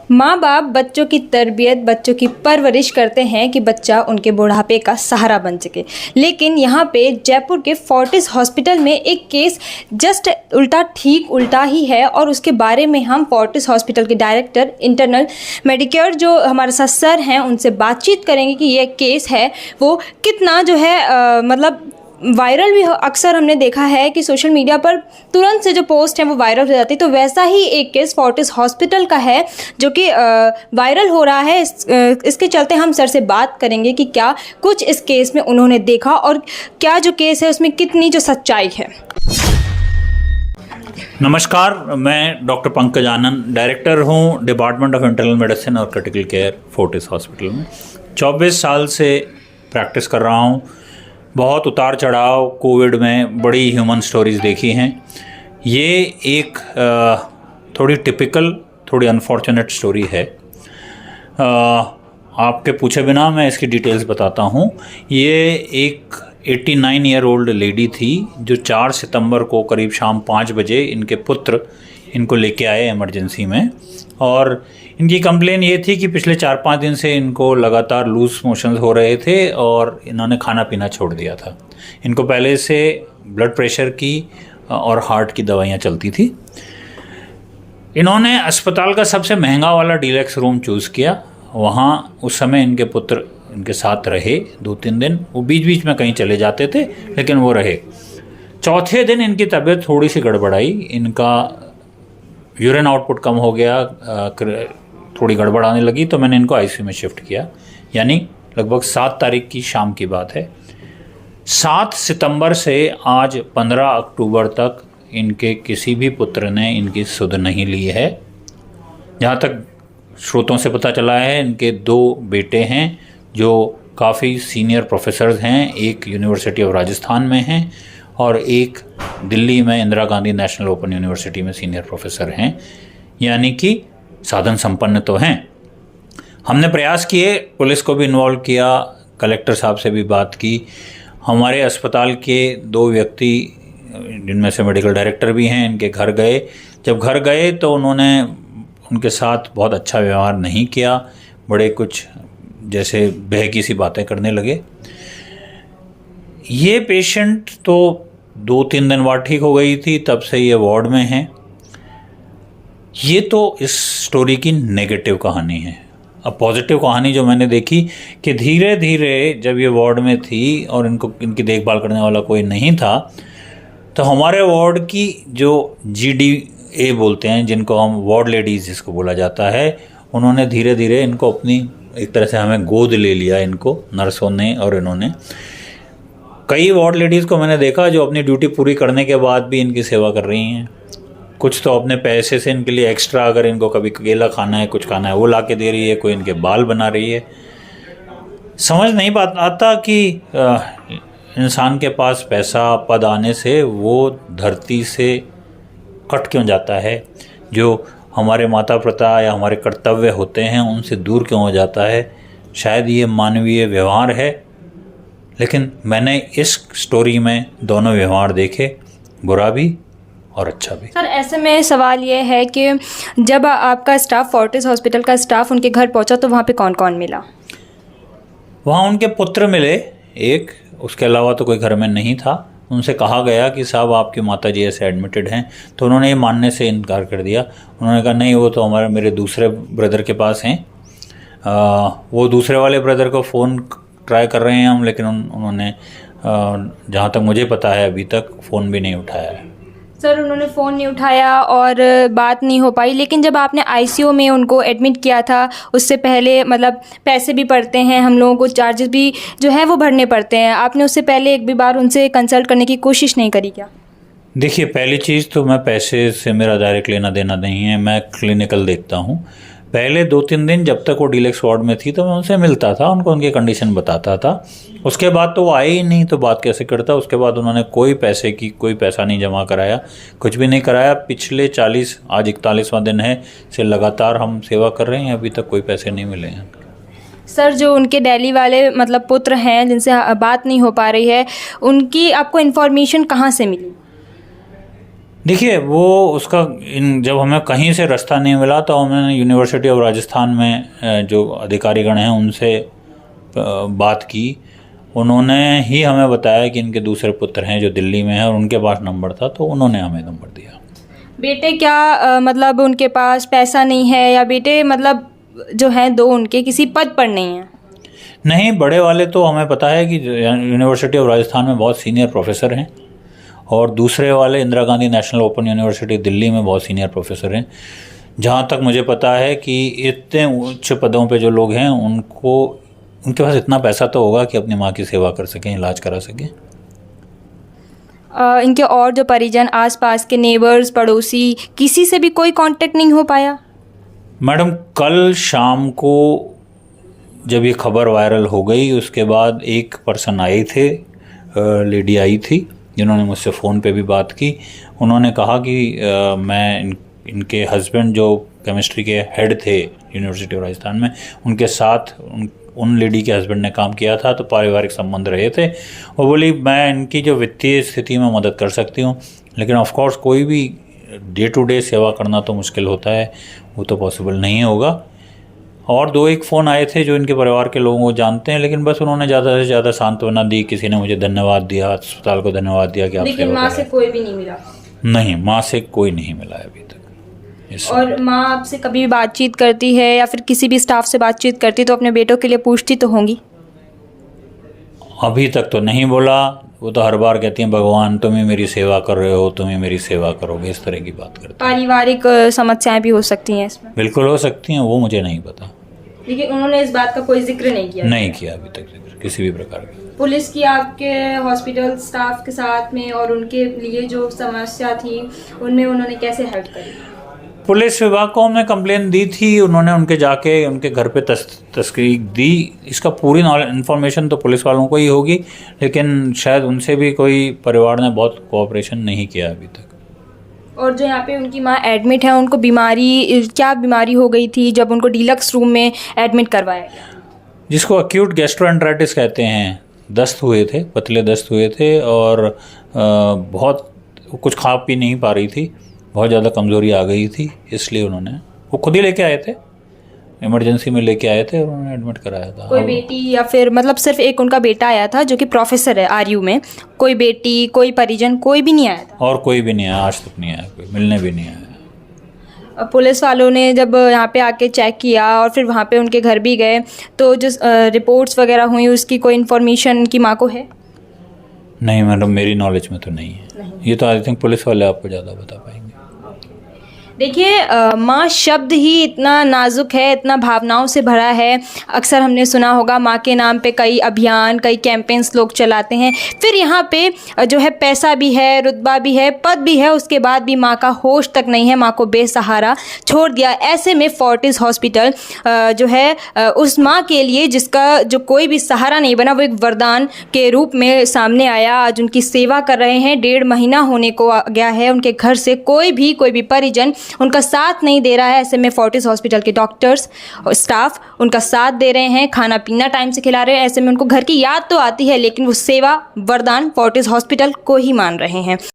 माँ बाप बच्चों की तरबियत, बच्चों की परवरिश करते हैं कि बच्चा उनके बुढ़ापे का सहारा बन सके। लेकिन यहाँ पे जयपुर के फोर्टिस हॉस्पिटल में एक केस जस्ट ठीक उल्टा ही है और उसके बारे में हम फोर्टिस हॉस्पिटल के डायरेक्टर इंटरनल मेडिकेयर जो हमारे साथ सर हैं उनसे बातचीत करेंगे कि ये केस है वो कितना जो है मतलब वायरल भी अक्सर हमने देखा है कि सोशल मीडिया पर तुरंत से जो पोस्ट है वो वायरल हो जाती है। तो वैसा ही एक केस फोर्टिस हॉस्पिटल का है जो कि वायरल हो रहा है। इसके चलते हम सर से बात करेंगे कि क्या कुछ इस केस में उन्होंने देखा और क्या जो केस है उसमें कितनी जो सच्चाई है। नमस्कार, मैं डॉक्टर पंकज आनंद, डायरेक्टर हूँ डिपार्टमेंट ऑफ इंटरनल मेडिसिन और क्रिटिकल केयर फोर्टिस हॉस्पिटल में। 24 साल से प्रैक्टिस कर रहा हूँ। बहुत उतार चढ़ाव कोविड में बड़ी ह्यूमन स्टोरीज़ देखी हैं। ये एक थोड़ी टिपिकल, थोड़ी अनफॉर्चुनेट स्टोरी है। आपके पूछे बिना मैं इसकी डिटेल्स बताता हूँ। ये एक 89 ईयर ओल्ड लेडी थी जो 4 सितंबर को करीब शाम 5 बजे इनके पुत्र इनको लेके आए इमरजेंसी में, और इनकी कंप्लेन ये थी कि पिछले 4-5 दिन से इनको लगातार लूज मोशंस हो रहे थे और इन्होंने खाना पीना छोड़ दिया था। इनको पहले से ब्लड प्रेशर की और हार्ट की दवाइयाँ चलती थी। इन्होंने अस्पताल का सबसे महंगा वाला डीलक्स रूम चूज़ किया। वहाँ उस समय इनके पुत्र इनके साथ रहे 2-3 दिन। वो बीच बीच में कहीं चले जाते थे लेकिन वो रहे। चौथे दिन इनकी तबीयत थोड़ी सी गड़बड़ाई। इनका यूरिन आउटपुट कम हो गया, थोड़ी गड़बड़ आने लगी, तो मैंने इनको आईसीयू में शिफ्ट किया। यानी लगभग 7 तारीख की शाम की बात है। 7 सितंबर से आज 15 अक्टूबर तक इनके किसी भी पुत्र ने इनकी सुध नहीं ली है। जहाँ तक स्रोतों से पता चला है, इनके 2 बेटे हैं जो काफ़ी सीनियर प्रोफेसर्स हैं। एक यूनिवर्सिटी ऑफ राजस्थान में हैं और एक दिल्ली में Indira Gandhi national open university में सीनियर प्रोफेसर हैं। यानी कि साधन संपन्न तो हैं। हमने प्रयास किए, पुलिस को भी इन्वॉल्व किया, कलेक्टर साहब से भी बात की। हमारे अस्पताल के 2 व्यक्ति जिनमें से मेडिकल डायरेक्टर भी हैं, इनके घर गए। जब घर गए तो उन्होंने उनके साथ बहुत अच्छा व्यवहार नहीं किया। बड़े कुछ जैसे बहकी सी बातें करने लगे। ये पेशेंट तो 2-3 दिन बाद ठीक हो गई थी, तब से ये वार्ड में है। ये तो इस स्टोरी की नेगेटिव कहानी है। अब पॉजिटिव कहानी जो मैंने देखी कि धीरे धीरे जब ये वार्ड में थी और इनकी देखभाल करने वाला कोई नहीं था, तो हमारे वार्ड की जो GDA बोलते हैं, जिनको हम वार्ड लेडीज़ जिसको बोला जाता है, उन्होंने धीरे धीरे इनको अपनी एक तरह से हमें गोद ले लिया, इनको नर्सों ने और इन्होंने। कई वार्ड लेडीज़ को मैंने देखा जो अपनी ड्यूटी पूरी करने के बाद भी इनकी सेवा कर रही हैं। कुछ तो अपने पैसे से इनके लिए एक्स्ट्रा, अगर इनको कभी केला खाना है, कुछ खाना है, वो ला के दे रही है। कोई इनके बाल बना रही है। समझ नहीं आता कि इंसान के पास पैसा पद आने से वो धरती से कट क्यों जाता है। जो हमारे माता पिता या हमारे कर्तव्य होते हैं उनसे दूर क्यों हो जाता है। शायद ये मानवीय व्यवहार है। लेकिन मैंने इस स्टोरी में दोनों व्यवहार देखे, बुरा भी और अच्छा भी। सर, ऐसे में सवाल ये है कि जब आपका स्टाफ, फोर्टिस हॉस्पिटल का स्टाफ उनके घर पहुंचा तो वहाँ पे कौन कौन मिला? वहाँ उनके पुत्र मिले एक, उसके अलावा तो कोई घर में नहीं था। उनसे कहा गया कि साहब आपकी माता जी ऐसे एडमिटेड हैं, तो उन्होंने ये मानने से इनकार कर दिया। उन्होंने कहा नहीं, वो तो मेरे दूसरे ब्रदर के पास हैं। वो दूसरे वाले ब्रदर को फ़ोन ट्राई कर रहे हैं हम, लेकिन उन्होंने जहाँ तक मुझे पता है अभी तक फ़ोन भी नहीं उठाया है। सर, उन्होंने फ़ोन नहीं उठाया और बात नहीं हो पाई। लेकिन जब आपने आईसीयू में उनको एडमिट किया था, उससे पहले मतलब पैसे भी पड़ते हैं, हम लोगों को चार्जेस भी जो है वो भरने पड़ते हैं। आपने उससे पहले एक भी बार उनसे कंसल्ट करने की कोशिश नहीं करी क्या? देखिए, पहली चीज़ तो मैं पैसे से मेरा डायरेक्ट लेना देना नहीं है। मैं क्लिनिकल देखता हूँ। पहले 2-3 दिन जब तक वो डीलक्स वार्ड में थी तो मैं उनसे मिलता था, उनको उनकी कंडीशन बताता था। उसके बाद तो वो आए ही नहीं, तो बात कैसे करता। उसके बाद उन्होंने कोई पैसा नहीं जमा कराया, कुछ भी नहीं कराया। पिछले 40, आज 41वां दिन है, से लगातार हम सेवा कर रहे हैं, अभी तक कोई पैसे नहीं मिले हैं। सर, जो उनके दिल्ली वाले मतलब पुत्र हैं जिनसे बात नहीं हो पा रही है, उनकी आपको इन्फॉर्मेशन कहाँ से मिली? देखिए वो उसका जब हमें कहीं से रास्ता नहीं मिला तो हमने यूनिवर्सिटी ऑफ राजस्थान में जो अधिकारीगण हैं उनसे बात की। उन्होंने ही हमें बताया कि इनके दूसरे पुत्र हैं जो दिल्ली में हैं और उनके पास नंबर था, तो उन्होंने हमें नंबर दिया। बेटे क्या मतलब उनके पास पैसा नहीं है, या बेटे मतलब जो हैं दो उनके किसी पद पर नहीं है? नहीं, बड़े वाले तो हमें पता है कि यूनिवर्सिटी ऑफ राजस्थान में बहुत सीनियर प्रोफेसर हैं, और दूसरे वाले Indira Gandhi national open university Delhi में बहुत सीनियर प्रोफेसर हैं। जहाँ तक मुझे पता है कि इतने उच्च पदों पे जो लोग हैं उनके पास इतना पैसा तो होगा कि अपनी माँ की सेवा कर सकें, इलाज करा सकें। इनके और जो परिजन, आसपास के नेबर्स, पड़ोसी, किसी से भी कोई कांटेक्ट नहीं हो पाया? मैडम, कल शाम को जब ये खबर वायरल हो गई उसके बाद एक पर्सन आए थे, लेडी आई थी, जिन्होंने मुझसे फ़ोन पे भी बात की। उन्होंने कहा कि मैं इनके हस्बैंड जो केमिस्ट्री के हेड थे यूनिवर्सिटी ऑफ राजस्थान में, उनके साथ उन लेडी के हस्बैंड ने काम किया था, तो पारिवारिक संबंध रहे थे। वो बोली मैं इनकी जो वित्तीय स्थिति में मदद कर सकती हूँ, लेकिन ऑफ कोर्स कोई भी डे टू डे सेवा करना तो मुश्किल होता है, वो तो पॉसिबल नहीं होगा। और दो एक फ़ोन आए थे जो इनके परिवार के लोगों को जानते हैं, लेकिन बस उन्होंने ज़्यादा से ज़्यादा सांत्वना दी। किसी ने मुझे धन्यवाद दिया, अस्पताल को धन्यवाद दिया कि आप लेकिन माँ से कोई भी नहीं मिला? नहीं, माँ से कोई नहीं मिला है अभी तक। और माँ आपसे कभी भी बातचीत करती है या फिर किसी भी स्टाफ से बातचीत करती तो अपने बेटों के लिए पूछती तो होंगी? अभी तक तो नहीं बोला। वो तो हर बार कहती हैं भगवान तुम ही मेरी सेवा कर रहे हो, तुम ही मेरी सेवा करोगे, इस तरह की बात करती हैं। पारिवारिक समस्याएं भी हो सकती हैं इसमें? बिल्कुल हो सकती हैं, वो मुझे नहीं पता। लेकिन उन्होंने इस बात का कोई जिक्र नहीं किया? नहीं किया अभी तक जिक्र किसी भी प्रकार का। पुलिस की आपके हॉस्पिटल स्टाफ के साथ में और उनके लिए जो समस्या थी उनमें उन्होंने कैसे हेल्प करी? पुलिस विभाग को हमने कंप्लेन दी थी, उन्होंने उनके जाके उनके घर पे तस्कीर दी। इसका पूरी इन्फॉर्मेशन तो पुलिस वालों को ही होगी, लेकिन शायद उनसे भी कोई परिवार ने बहुत कोऑपरेशन नहीं किया अभी तक। और जो यहाँ पे उनकी माँ एडमिट है, उनको क्या बीमारी हो गई थी जब उनको डीलक्स रूम में एडमिट करवाया गया? जिसको एक्यूट गैस्ट्रोएंटेराइटिस कहते हैं, दस्त हुए थे, पतले दस्त हुए थे, और बहुत कुछ खा पी नहीं पा रही थी, बहुत ज़्यादा कमज़ोरी आ गई थी, इसलिए वो खुद ही लेके आए थे, इमरजेंसी में लेके आए थे और उन्होंने एडमिट कराया था। कोई बेटी या फिर मतलब सिर्फ एक उनका बेटा आया था जो कि प्रोफेसर है आरयू में? कोई बेटी, कोई परिजन, कोई भी नहीं आया था? और कोई भी नहीं आया, आज तक नहीं आया, कोई मिलने भी नहीं आया। पुलिस वालों ने जब यहाँ पे आके चेक किया और फिर वहाँ पे उनके घर भी गए, तो जो रिपोर्ट्स वगैरह हुई उसकी कोई इन्फॉर्मेशन उनकी माँ को है? नहीं मैडम, मेरी नॉलेज में तो नहीं है। ये तो आई थिंक पुलिस वाले आपको ज़्यादा बता पाएंगे। देखिए, माँ शब्द ही इतना नाजुक है, इतना भावनाओं से भरा है। अक्सर हमने सुना होगा माँ के नाम पे कई अभियान, कई कैंपेन्स लोग चलाते हैं, फिर यहाँ पे जो है पैसा भी है, रुतबा भी है, पद भी है, उसके बाद भी माँ का होश तक नहीं है, माँ को बेसहारा छोड़ दिया। ऐसे में फोर्टिस हॉस्पिटल जो है उस माँ के लिए जिसका जो कोई भी सहारा नहीं बना, वो एक वरदान के रूप में सामने आया। आज उनकी सेवा कर रहे हैं, 1.5 महीना होने को गया है, उनके घर से कोई भी परिजन उनका साथ नहीं दे रहा है। ऐसे में फोर्टिस हॉस्पिटल के डॉक्टर्स और स्टाफ उनका साथ दे रहे हैं, खाना पीना टाइम से खिला रहे हैं। ऐसे में उनको घर की याद तो आती है, लेकिन वो सेवा वरदान फोर्टिस हॉस्पिटल को ही मान रहे हैं।